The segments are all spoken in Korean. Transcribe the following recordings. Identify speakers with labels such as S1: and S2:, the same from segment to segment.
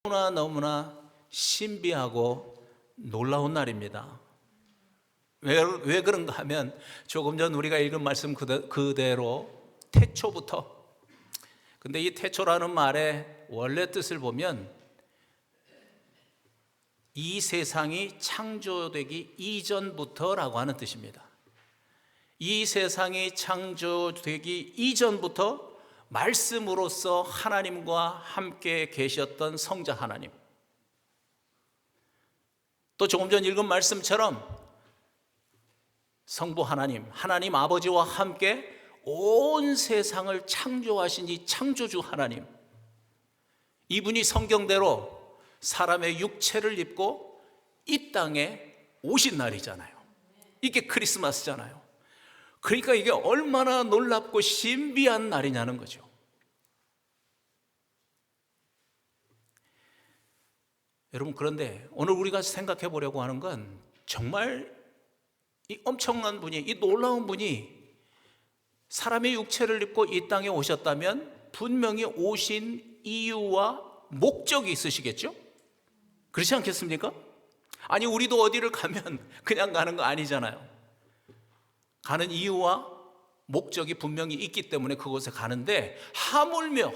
S1: 너무나 신비하고 놀라운 날입니다. 왜 그런가 하면 조금 전 우리가 읽은 말씀 그대로 태초부터, 근데 이 태초라는 말의 원래 뜻을 보면 이 세상이 창조되기 이전부터라고 하는 뜻입니다. 이 세상이 창조되기 이전부터 말씀으로서 하나님과 함께 계셨던 성자 하나님, 또 조금 전 읽은 말씀처럼 성부 하나님, 하나님 아버지와 함께 온 세상을 창조하신 이 창조주 하나님, 이분이 성경대로 사람의 육체를 입고 이 땅에 오신 날이잖아요. 이게 크리스마스잖아요. 그러니까 이게 얼마나 놀랍고 신비한 날이냐는 거죠. 여러분, 그런데 오늘 우리가 생각해 보려고 하는 건 정말 이 엄청난 분이, 이 놀라운 분이 사람의 육체를 입고 이 땅에 오셨다면 분명히 오신 이유와 목적이 있으시겠죠? 그렇지 않겠습니까? 아니, 우리도 어디를 가면 그냥 가는 거 아니잖아요. 가는 이유와 목적이 분명히 있기 때문에 그곳에 가는데, 하물며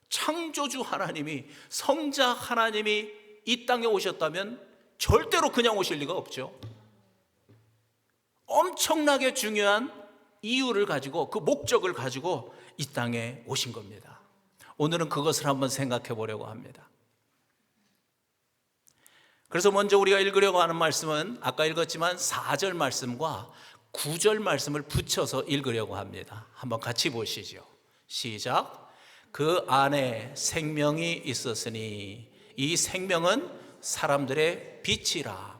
S1: 창조주 하나님이, 성자 하나님이 이 땅에 오셨다면 절대로 그냥 오실 리가 없죠. 엄청나게 중요한 이유를 가지고, 그 목적을 가지고 이 땅에 오신 겁니다. 오늘은 그것을 한번 생각해 보려고 합니다. 그래서 먼저 우리가 읽으려고 하는 말씀은 아까 읽었지만 4절 말씀과 9절 말씀을 붙여서 읽으려고 합니다. 한번 같이 보시죠. 시작. 그 안에 생명이 있었으니 이 생명은 사람들의 빛이라.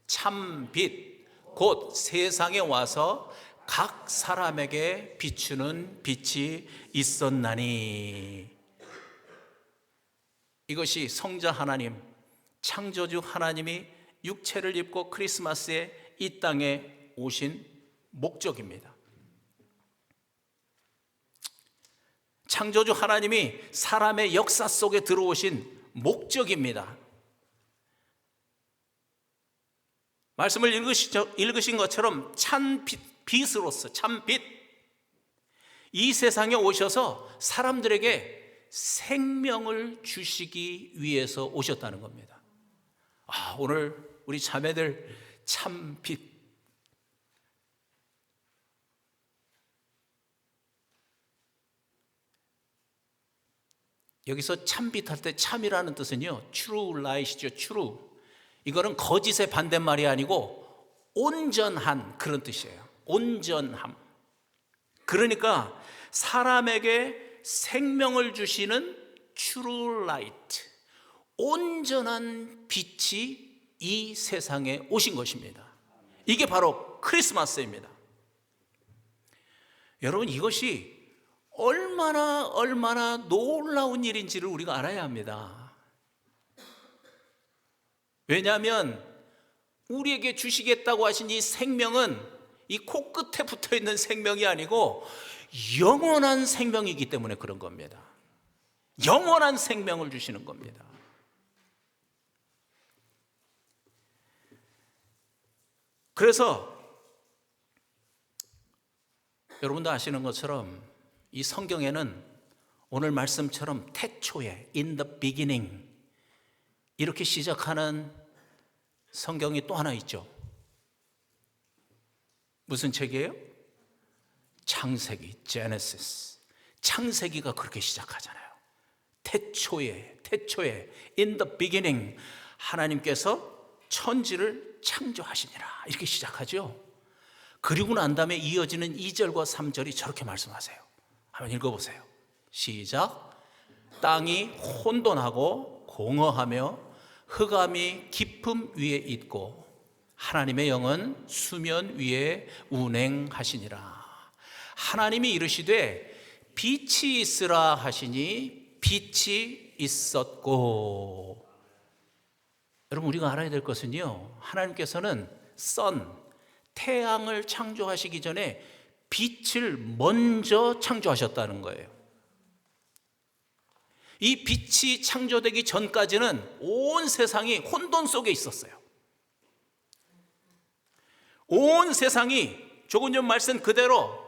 S1: 참 빛, 곧 세상에 와서 각 사람에게 비추는 빛이 있었나니. 이것이 성자 하나님, 창조주 하나님이 육체를 입고 크리스마스에 이 땅에 오신 목적입니다. 창조주 하나님이 사람의 역사 속에 들어오신 목적입니다. 말씀을 읽으신 것처럼 참 빛으로서, 참 빛, 이 세상에 오셔서 사람들에게 생명을 주시기 위해서 오셨다는 겁니다. 오늘 우리 자매들 참 빛, 여기서 참빛 할 때 참이라는 뜻은요, true light이죠. true. 이거는 거짓의 반대말이 아니고 온전한 그런 뜻이에요. 온전함. 그러니까 사람에게 생명을 주시는 true light, 온전한 빛이 이 세상에 오신 것입니다. 이게 바로 크리스마스입니다. 여러분, 이것이 얼마나 놀라운 일인지를 우리가 알아야 합니다. 왜냐하면 우리에게 주시겠다고 하신 이 생명은 이 코끝에 붙어 있는 생명이 아니고 영원한 생명이기 때문에 그런 겁니다. 영원한 생명을 주시는 겁니다. 그래서 여러분도 아시는 것처럼 이 성경에는 오늘 말씀처럼 태초에, in the beginning, 이렇게 시작하는 성경이 또 하나 있죠. 무슨 책이에요? 창세기, Genesis. 창세기가 그렇게 시작하잖아요. 태초에, in the beginning, 하나님께서 천지를 창조하시니라, 이렇게 시작하죠. 그리고 난 다음에 이어지는 2절과 3절이 저렇게 말씀하세요. 한번 읽어보세요. 시작. 땅이 혼돈하고 공허하며 흑암이 깊음 위에 있고 하나님의 영은 수면 위에 운행하시니라. 하나님이 이르시되 빛이 있으라 하시니 빛이 있었고. 여러분, 우리가 알아야 될 것은요, 하나님께서는 태양을 창조하시기 전에 빛을 먼저 창조하셨다는 거예요. 이 빛이 창조되기 전까지는 온 세상이 혼돈 속에 있었어요. 온 세상이 조금 전 말씀 그대로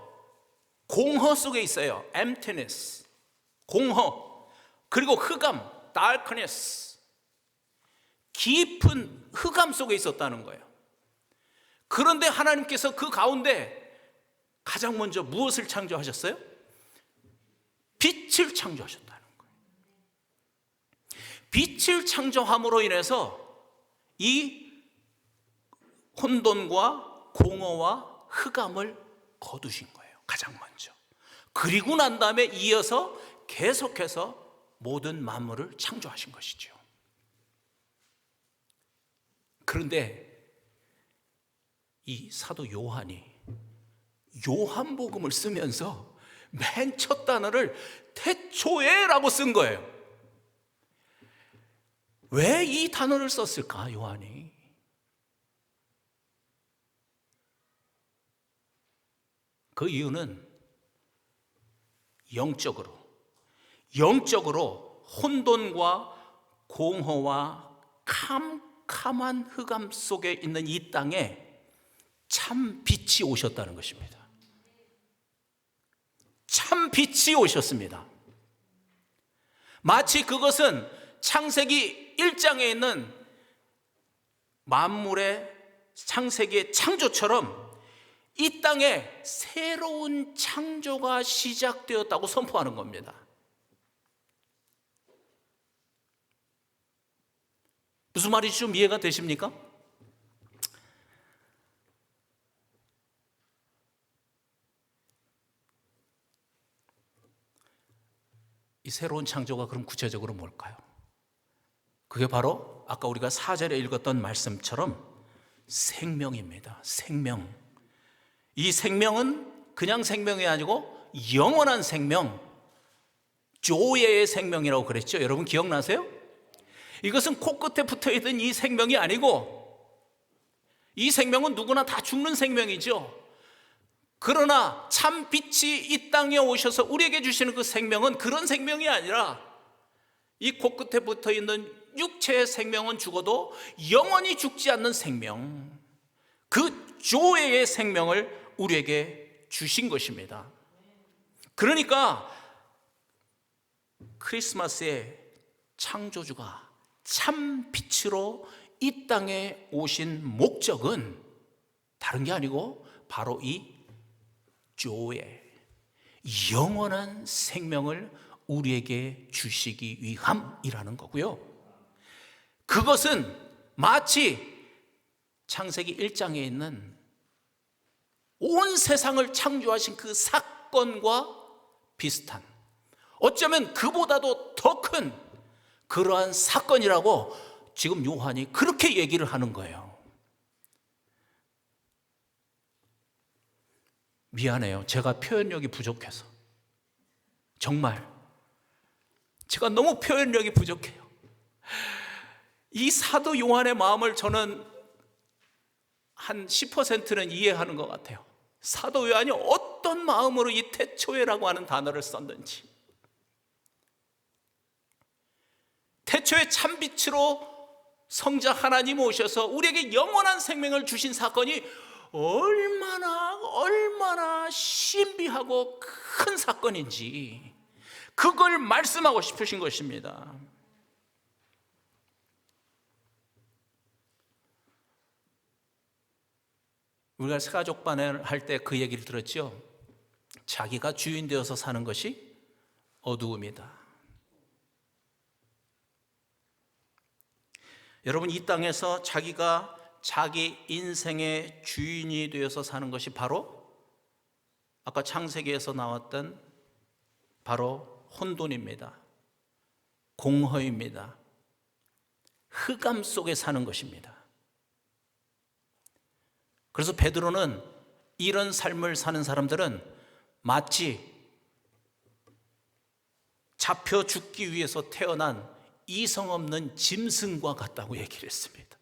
S1: 공허 속에 있어요. emptiness, 공허, 그리고 흑암, darkness, 깊은 흑암 속에 있었다는 거예요. 그런데 하나님께서 그 가운데 가장 먼저 무엇을 창조하셨어요? 빛을 창조하셨다는 거예요. 빛을 창조함으로 인해서 이 혼돈과 공허와 흑암을 거두신 거예요. 가장 먼저. 그리고 난 다음에 이어서 계속해서 모든 만물을 창조하신 것이죠. 그런데 이 사도 요한이 요한복음을 쓰면서 맨 첫 단어를 태초에라고 쓴 거예요. 왜 이 단어를 썼을까, 요한이? 그 이유는 영적으로 혼돈과 공허와 캄캄한 흑암 속에 있는 이 땅에 참 빛이 오셨다는 것입니다. 참 빛이 오셨습니다. 마치 그것은 창세기 1장에 있는 만물의 창세기의 창조처럼 이 땅에 새로운 창조가 시작되었다고 선포하는 겁니다. 무슨 말인지 좀 이해가 되십니까? 이 새로운 창조가 그럼 구체적으로 뭘까요? 그게 바로 아까 우리가 4절에 읽었던 말씀처럼 생명입니다. 생명. 이 생명은 그냥 생명이 아니고 영원한 생명, 조예의 생명이라고 그랬죠. 여러분 기억나세요? 이것은 코끝에 붙어있던 이 생명이 아니고, 이 생명은 누구나 다 죽는 생명이죠. 그러나 참 빛이 이 땅에 오셔서 우리에게 주시는 그 생명은 그런 생명이 아니라, 이 코끝에 붙어있는 육체의 생명은 죽어도 영원히 죽지 않는 생명, 그 조예의 생명을 우리에게 주신 것입니다. 그러니까 크리스마스에 창조주가 참 빛으로 이 땅에 오신 목적은 다른 게 아니고 바로 이 조예, 영원한 생명을 우리에게 주시기 위함이라는 거고요. 그것은 마치 창세기 1장에 있는 온 세상을 창조하신 그 사건과 비슷한, 어쩌면 그보다도 더 큰 그러한 사건이라고 지금 요한이 그렇게 얘기를 하는 거예요. 미안해요. 제가 표현력이 부족해서. 정말 제가 너무 표현력이 부족해요. 이 사도 요한의 마음을 저는 한 10%는 이해하는 것 같아요. 사도 요한이 어떤 마음으로 이 태초에라고 하는 단어를 썼는지. 태초에 참빛으로 성자 하나님 오셔서 우리에게 영원한 생명을 주신 사건이 얼마나 신비하고 큰 사건인지 그걸 말씀하고 싶으신 것입니다. 우리가 새가족반을 할 때 그 얘기를 들었죠. 자기가 주인 되어서 사는 것이 어두움이다. 여러분, 이 땅에서 자기가 자기 인생의 주인이 되어서 사는 것이 바로 아까 창세기에서 나왔던 바로 혼돈입니다. 공허입니다. 흑암 속에 사는 것입니다. 그래서 베드로는 이런 삶을 사는 사람들은 마치 잡혀 죽기 위해서 태어난 이성 없는 짐승과 같다고 얘기를 했습니다.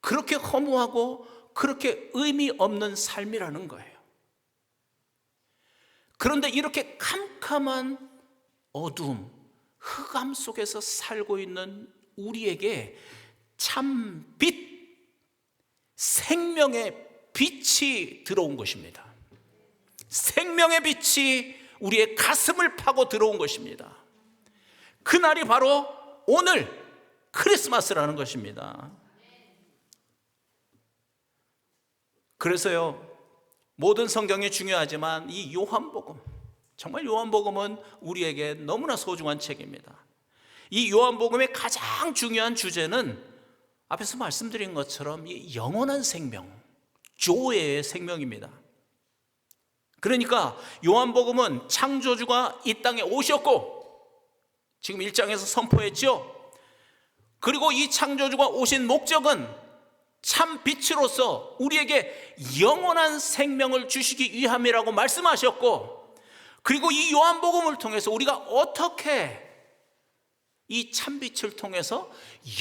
S1: 그렇게 허무하고 그렇게 의미 없는 삶이라는 거예요. 그런데 이렇게 캄캄한 어둠, 흑암 속에서 살고 있는 우리에게 참 빛, 생명의 빛이 들어온 것입니다. 생명의 빛이 우리의 가슴을 파고 들어온 것입니다. 그날이 바로 오늘 크리스마스라는 것입니다. 그래서요, 모든 성경이 중요하지만 이 요한복음, 정말 요한복음은 우리에게 너무나 소중한 책입니다. 이 요한복음의 가장 중요한 주제는 앞에서 말씀드린 것처럼 이 영원한 생명, 조의 생명입니다. 그러니까 요한복음은 창조주가 이 땅에 오셨고, 지금 1장에서 선포했죠. 그리고 이 창조주가 오신 목적은 참 빛으로서 우리에게 영원한 생명을 주시기 위함이라고 말씀하셨고, 그리고 이 요한복음을 통해서 우리가 어떻게 이 참빛을 통해서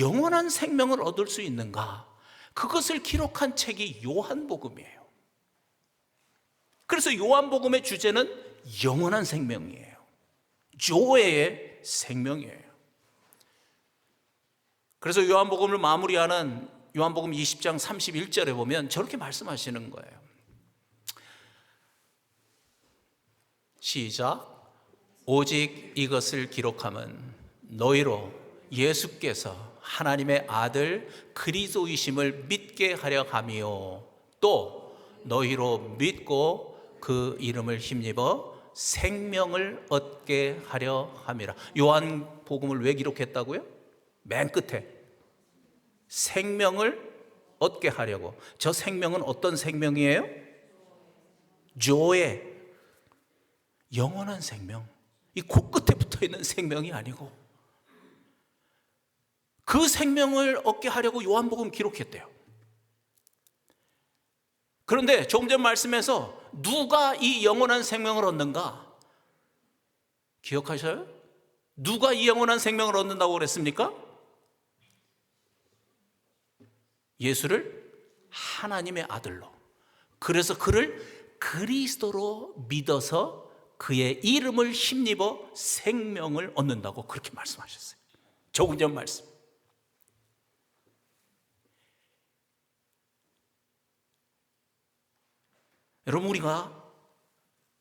S1: 영원한 생명을 얻을 수 있는가, 그것을 기록한 책이 요한복음이에요. 그래서 요한복음의 주제는 영원한 생명이에요. 조의 생명이에요. 그래서 요한복음을 마무리하는 요한복음 20장 31절에 보면 저렇게 말씀하시는 거예요. 시작. 오직 이것을 기록함은 너희로 예수께서 하나님의 아들 그리스도이심을 믿게 하려 함이요, 또 너희로 믿고 그 이름을 힘입어 생명을 얻게 하려 함이라. 요한복음을 왜 기록했다고요? 맨 끝에 생명을 얻게 하려고. 저 생명은 어떤 생명이에요? 조의 영원한 생명, 이 코끝에 붙어있는 생명이 아니고 그 생명을 얻게 하려고 요한복음 기록했대요. 그런데 조금 전 말씀에서 누가 이 영원한 생명을 얻는가 기억하셔요? 누가 이 영원한 생명을 얻는다고 그랬습니까? 예수를 하나님의 아들로, 그래서 그를 그리스도로 믿어서 그의 이름을 힘입어 생명을 얻는다고 그렇게 말씀하셨어요. 조금 전 말씀. 여러분, 우리가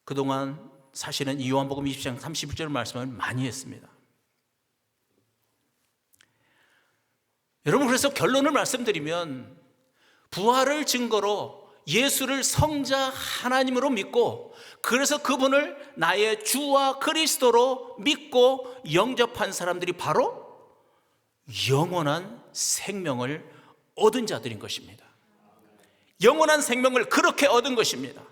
S1: 그동안 사실은 이 요한복음 20장 31절 말씀을 많이 했습니다. 여러분, 그래서 결론을 말씀드리면 부활을 증거로 예수를 성자 하나님으로 믿고, 그래서 그분을 나의 주와 그리스도로 믿고 영접한 사람들이 바로 영원한 생명을 얻은 자들인 것입니다. 영원한 생명을 그렇게 얻은 것입니다.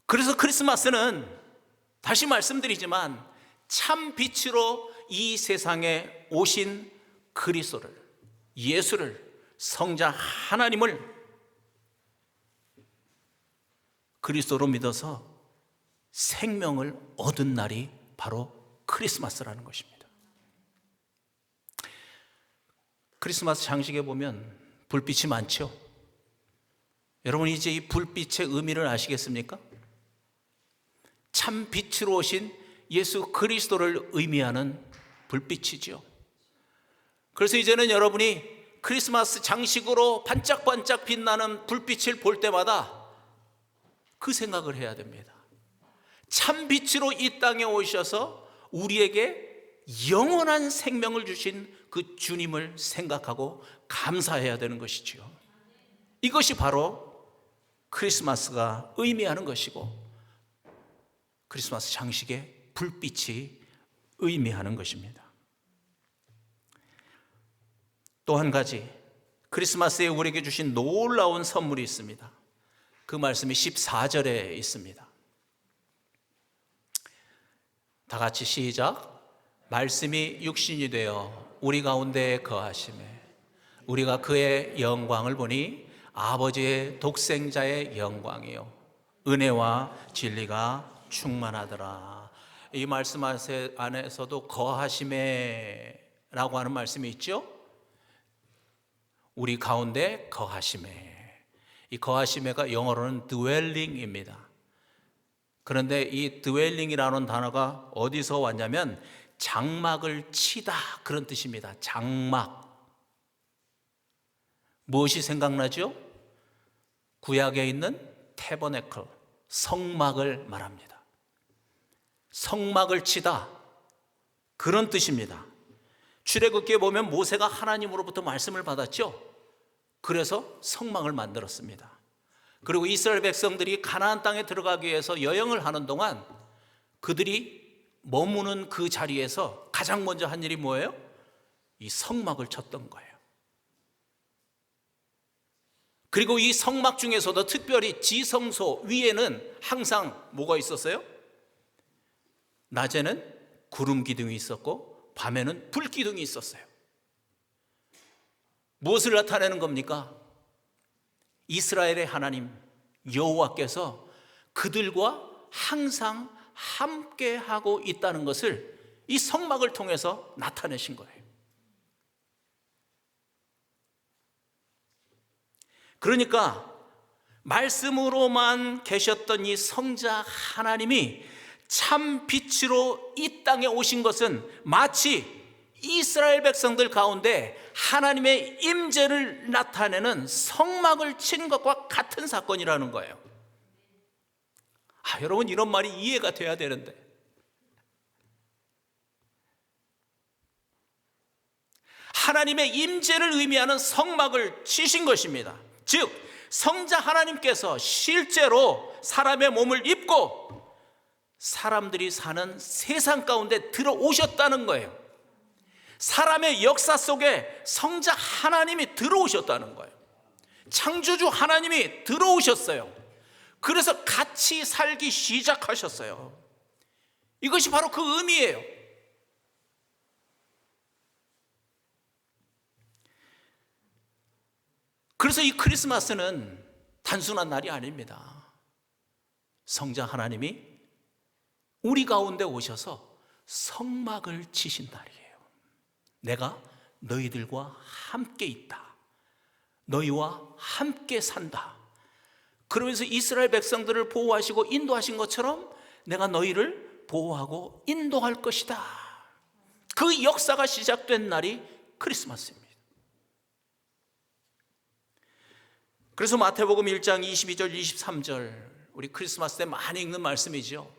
S1: 그래서 크리스마스는 다시 말씀드리지만 참 빛으로 이 세상에 오신 그리스도를, 예수를, 성자 하나님을 그리스도로 믿어서 생명을 얻은 날이 바로 크리스마스라는 것입니다. 크리스마스 장식에 보면 불빛이 많죠. 여러분, 이제 이 불빛의 의미를 아시겠습니까? 참 빛으로 오신 예수 그리스도를 의미하는 불빛이죠. 그래서 이제는 여러분이 크리스마스 장식으로 반짝반짝 빛나는 불빛을 볼 때마다 그 생각을 해야 됩니다. 참 빛으로 이 땅에 오셔서 우리에게 영원한 생명을 주신 그 주님을 생각하고 감사해야 되는 것이죠. 이것이 바로 크리스마스가 의미하는 것이고, 크리스마스 장식의 불빛이 의미하는 것입니다. 또 한 가지, 크리스마스에 우리에게 주신 놀라운 선물이 있습니다. 그 말씀이 14절에 있습니다. 다 같이 시작. 말씀이 육신이 되어 우리 가운데 거하심에 우리가 그의 영광을 보니 아버지의 독생자의 영광이요 은혜와 진리가 충만하더라. 이 말씀 안에서도 거하심에 라고 하는 말씀이 있죠. 우리 가운데 거하심에. 이 거하심에가 영어로는 dwelling입니다. 그런데 이 dwelling이라는 단어가 어디서 왔냐면 장막을 치다, 그런 뜻입니다. 장막. 무엇이 생각나죠? 구약에 있는 태버네클, 성막을 말합니다. 성막을 치다, 그런 뜻입니다. 출애굽기에 보면 모세가 하나님으로부터 말씀을 받았죠. 그래서 성막을 만들었습니다. 그리고 이스라엘 백성들이 가나안 땅에 들어가기 위해서 여행을 하는 동안 그들이 머무는 그 자리에서 가장 먼저 한 일이 뭐예요? 이 성막을 쳤던 거예요. 그리고 이 성막 중에서도 특별히 지성소 위에는 항상 뭐가 있었어요? 낮에는 구름 기둥이 있었고 밤에는 불 기둥이 있었어요. 무엇을 나타내는 겁니까? 이스라엘의 하나님 여호와께서 그들과 항상 함께하고 있다는 것을 이 성막을 통해서 나타내신 거예요. 그러니까 말씀으로만 계셨던 이 성자 하나님이 참 빛으로 이 땅에 오신 것은 마치 이스라엘 백성들 가운데 하나님의 임재를 나타내는 성막을 친 것과 같은 사건이라는 거예요. 여러분, 이런 말이 이해가 돼야 되는데, 하나님의 임재를 의미하는 성막을 치신 것입니다. 즉 성자 하나님께서 실제로 사람의 몸을 입고 사람들이 사는 세상 가운데 들어오셨다는 거예요. 사람의 역사 속에 성자 하나님이 들어오셨다는 거예요. 창조주 하나님이 들어오셨어요. 그래서 같이 살기 시작하셨어요. 이것이 바로 그 의미예요. 그래서 이 크리스마스는 단순한 날이 아닙니다. 성자 하나님이 우리 가운데 오셔서 성막을 치신 날이에요. 내가 너희들과 함께 있다. 너희와 함께 산다. 그러면서 이스라엘 백성들을 보호하시고 인도하신 것처럼 내가 너희를 보호하고 인도할 것이다. 그 역사가 시작된 날이 크리스마스입니다. 그래서 마태복음 1장 22절 23절, 우리 크리스마스 때 많이 읽는 말씀이죠.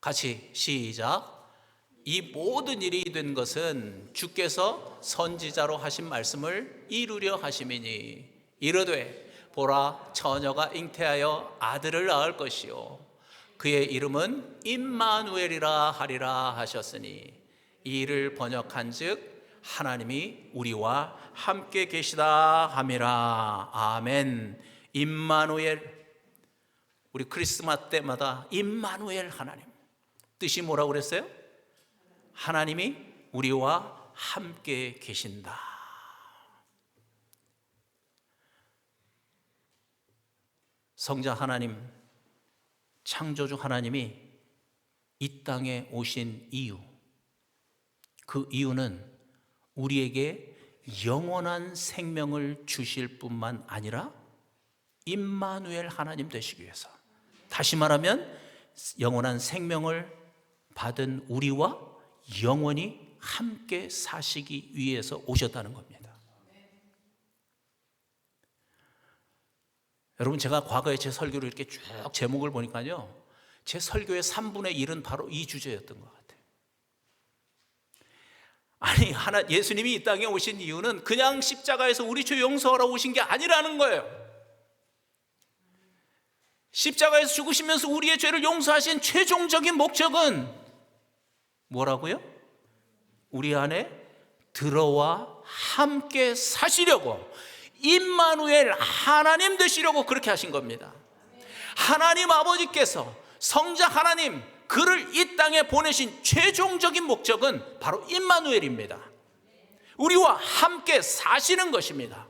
S1: 같이 시작. 이 모든 일이 된 것은 주께서 선지자로 하신 말씀을 이루려 하심이니 이르되 보라, 처녀가 잉태하여 아들을 낳을 것이요 그의 이름은 임마누엘이라 하리라 하셨으니 이 일을 번역한즉 하나님이 우리와 함께 계시다 함이라. 아멘. 임마누엘. 우리 크리스마스 때마다 임마누엘 하나님, 뜻이 뭐라고 그랬어요? 하나님이 우리와 함께 계신다. 성자 하나님, 창조주 하나님이 이 땅에 오신 이유, 그 이유는 우리에게 영원한 생명을 주실 뿐만 아니라 임마누엘 하나님 되시기 위해서, 다시 말하면 영원한 생명을 받은 우리와 영원히 함께 사시기 위해서 오셨다는 겁니다. 여러분, 제가 과거에 제 설교를 이렇게 쭉 제목을 보니까요, 제 설교의 3분의 1은 바로 이 주제였던 것 같아요. 아니, 예수님이 이 땅에 오신 이유는 그냥 십자가에서 우리 죄 용서하러 오신 게 아니라는 거예요. 십자가에서 죽으시면서 우리의 죄를 용서하신 최종적인 목적은 뭐라고요? 우리 안에 들어와 함께 사시려고, 임마누엘 하나님 되시려고 그렇게 하신 겁니다. 하나님 아버지께서 성자 하나님, 그를 이 땅에 보내신 최종적인 목적은 바로 임마누엘입니다. 우리와 함께 사시는 것입니다.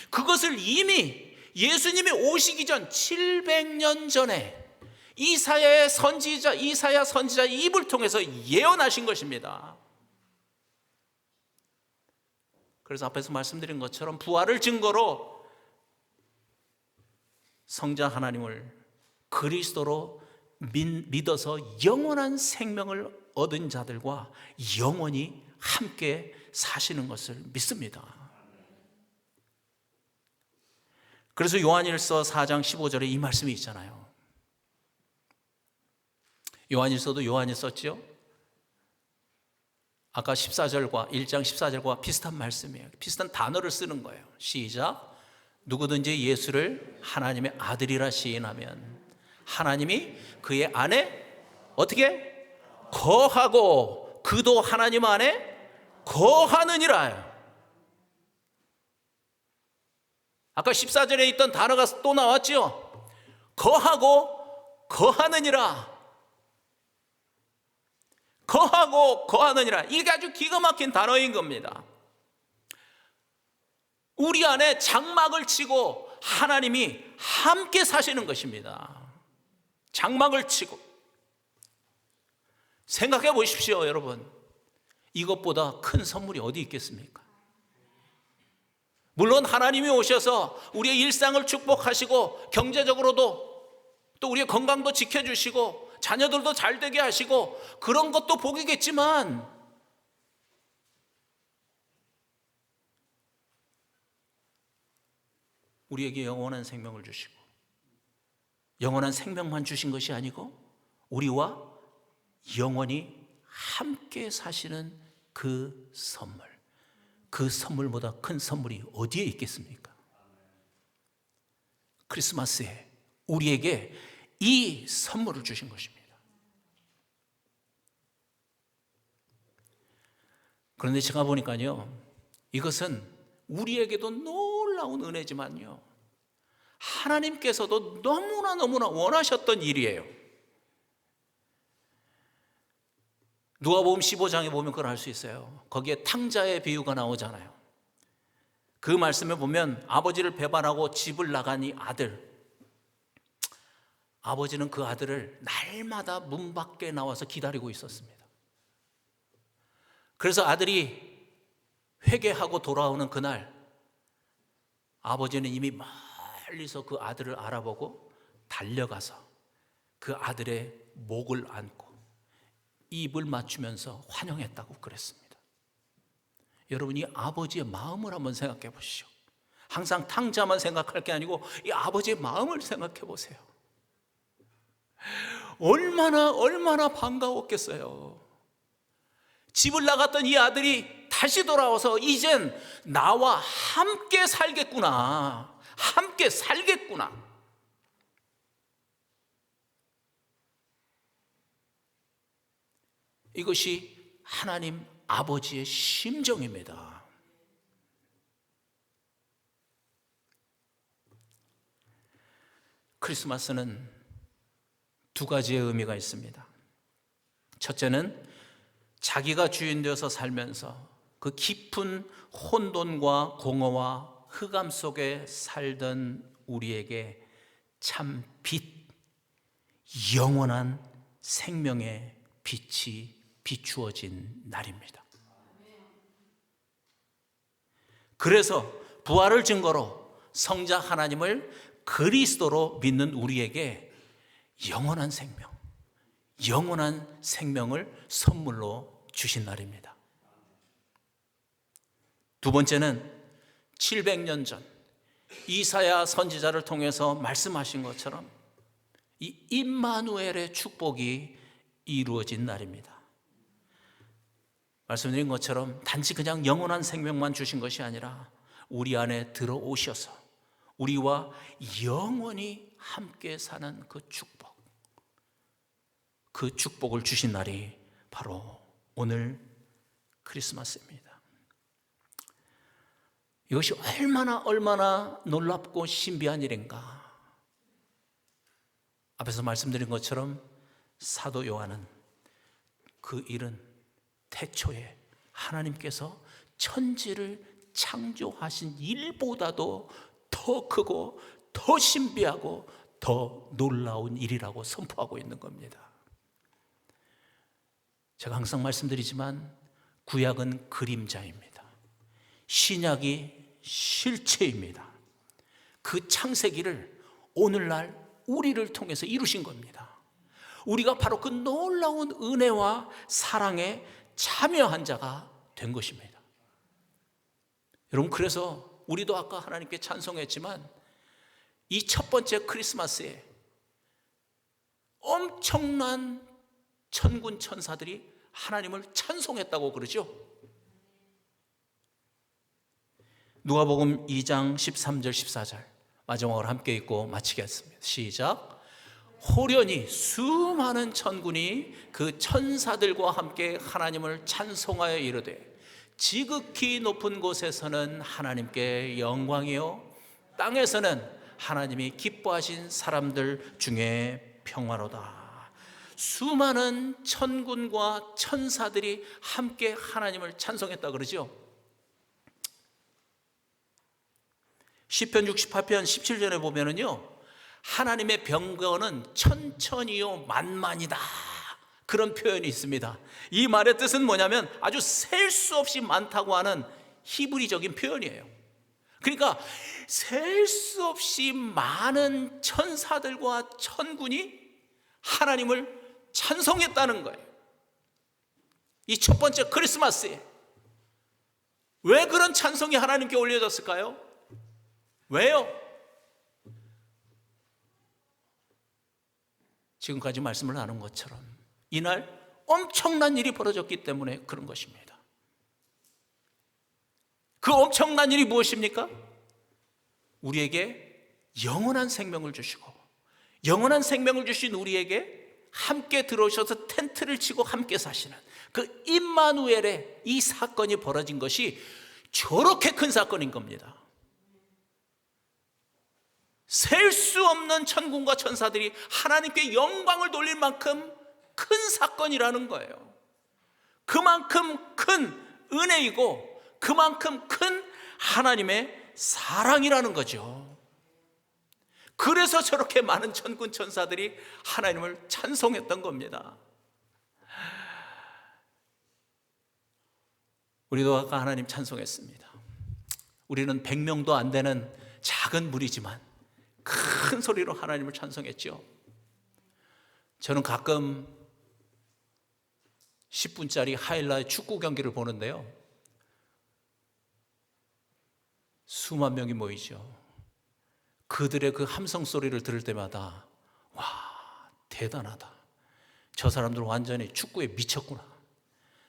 S1: 그것을 이미 예수님이 오시기 전 700년 전에 이사야 선지자 입을 통해서 예언하신 것입니다. 그래서 앞에서 말씀드린 것처럼 부활을 증거로 성자 하나님을 그리스도로 믿어서 영원한 생명을 얻은 자들과 영원히 함께 사시는 것을 믿습니다. 그래서 요한일서 4장 15절에 이 말씀이 있잖아요. 요한일서도 요한이 썼죠. 아까 14절과 1장 14절과 비슷한 말씀이에요. 비슷한 단어를 쓰는 거예요. 시작. 누구든지 예수를 하나님의 아들이라 시인하면 하나님이 그의 안에 어떻게? 거하고 그도 하나님 안에 거하느니라. 아까 14절에 있던 단어가 또 나왔죠. 거하고 거하느니라. 거하고 거하느니라. 이게 아주 기가 막힌 단어인 겁니다. 우리 안에 장막을 치고 하나님이 함께 사시는 것입니다. 장막을 치고. 생각해 보십시오, 여러분. 이것보다 큰 선물이 어디 있겠습니까? 물론 하나님이 오셔서 우리의 일상을 축복하시고 경제적으로도 또 우리의 건강도 지켜주시고 자녀들도 잘 되게 하시고 그런 것도 복이겠지만 우리에게 영원한 생명을 주시고 영원한 생명만 주신 것이 아니고 우리와 영원히 함께 사시는 그 선물, 그 선물보다 큰 선물이 어디에 있겠습니까? 크리스마스에 우리에게 이 선물을 주신 것입니다. 그런데 제가 보니까요, 이것은 우리에게도 놀라운 은혜지만요, 하나님께서도 너무나 원하셨던 일이에요. 누가복음 15장에 보면 그걸 알 수 있어요. 거기에 탕자의 비유가 나오잖아요. 그 말씀에 보면 아버지를 배반하고 집을 나간 이 아들, 아버지는 그 아들을 날마다 문 밖에 나와서 기다리고 있었습니다. 그래서 아들이 회개하고 돌아오는 그날 아버지는 이미 멀리서 그 아들을 알아보고 달려가서 그 아들의 목을 안고 입을 맞추면서 환영했다고 그랬습니다. 여러분이 아버지의 마음을 한번 생각해 보시죠. 항상 탕자만 생각할 게 아니고 이 아버지의 마음을 생각해 보세요. 얼마나 반가웠겠어요. 집을 나갔던 이 아들이 다시 돌아와서 이젠 나와 함께 살겠구나. 함께 살겠구나. 이것이 하나님 아버지의 심정입니다. 크리스마스는 두 가지의 의미가 있습니다. 첫째는 자기가 주인 되어서 살면서 그 깊은 혼돈과 공허와 흑암 속에 살던 우리에게 참 빛, 영원한 생명의 빛이 비추어진 날입니다. 그래서 부활을 증거로 성자 하나님을 그리스도로 믿는 우리에게 영원한 생명을 선물로 주신 날입니다. 두 번째는 700년 전 이사야 선지자를 통해서 말씀하신 것처럼 이 임마누엘의 축복이 이루어진 날입니다. 말씀드린 것처럼 단지 그냥 영원한 생명만 주신 것이 아니라 우리 안에 들어오셔서 우리와 영원히 함께 사는 그 축복을 주신 날이 바로 오늘 크리스마스입니다. 이것이 얼마나 놀랍고 신비한 일인가. 앞에서 말씀드린 것처럼 사도 요한은 그 일은 태초에 하나님께서 천지를 창조하신 일보다도 더 크고 더 신비하고 더 놀라운 일이라고 선포하고 있는 겁니다. 제가 항상 말씀드리지만 구약은 그림자입니다. 신약이 실체입니다. 그 창세기를 오늘날 우리를 통해서 이루신 겁니다. 우리가 바로 그 놀라운 은혜와 사랑에 참여한 자가 된 것입니다. 여러분, 그래서 우리도 아까 하나님께 찬송했지만 이 첫 번째 크리스마스에 엄청난 천군 천사들이 하나님을 찬송했다고 그러죠. 누가복음 2장 13절 14절 마지막으로 함께 읽고 마치겠습니다. 시작. 호련히 수많은 천군이 그 천사들과 함께 하나님을 찬송하여 이르되 지극히 높은 곳에서는 하나님께 영광이요 땅에서는 하나님이 기뻐하신 사람들 중에 평화로다. 수많은 천군과 천사들이 함께 하나님을 찬송했다 그러죠. 시편 68편 17절에 보면은요, 하나님의 병거는 천천히요 만만이다, 그런 표현이 있습니다. 이 말의 뜻은 뭐냐면 아주 셀 수 없이 많다고 하는 히브리적인 표현이에요. 그러니까 셀 수 없이 많은 천사들과 천군이 하나님을 찬송했다는 거예요. 이 첫 번째 크리스마스에 왜 그런 찬송이 하나님께 올려졌을까요? 왜요? 지금까지 말씀을 나눈 것처럼 이날 엄청난 일이 벌어졌기 때문에 그런 것입니다. 그 엄청난 일이 무엇입니까? 우리에게 영원한 생명을 주시고, 영원한 생명을 주신 우리에게 함께 들어오셔서 텐트를 치고 함께 사시는 그 임마누엘의 이 사건이 벌어진 것이 저렇게 큰 사건인 겁니다. 셀 수 없는 천군과 천사들이 하나님께 영광을 돌릴 만큼 큰 사건이라는 거예요. 그만큼 큰 은혜이고 그만큼 큰 하나님의 사랑이라는 거죠. 그래서 저렇게 많은 천군 천사들이 하나님을 찬송했던 겁니다. 우리도 아까 하나님 찬송했습니다. 우리는 100명도 안 되는 작은 무리지만 큰 소리로 하나님을 찬송했죠. 저는 가끔 10분짜리 하이라이트 축구 경기를 보는데요, 수만 명이 모이죠. 그들의 그 함성 소리를 들을 때마다 와, 대단하다, 저 사람들 완전히 축구에 미쳤구나.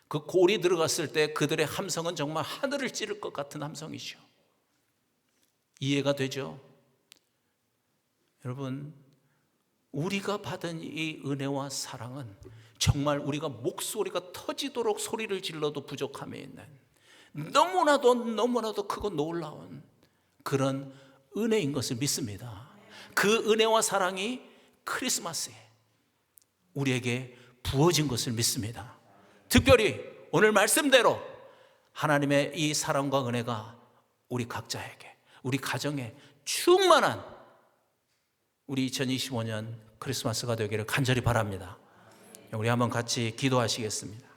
S1: 그 골이 들어갔을 때 그들의 함성은 정말 하늘을 찌를 것 같은 함성이죠. 이해가 되죠? 여러분, 우리가 받은 이 은혜와 사랑은 정말 우리가 목소리가 터지도록 소리를 질러도 부족함에 있는 너무나도 크고 놀라운 그런 은혜인 것을 믿습니다. 그 은혜와 사랑이 크리스마스에 우리에게 부어진 것을 믿습니다. 특별히 오늘 말씀대로 하나님의 이 사랑과 은혜가 우리 각자에게, 우리 가정에 충만한 우리 2025년 크리스마스가 되기를 간절히 바랍니다. 우리 한번 같이 기도하시겠습니다.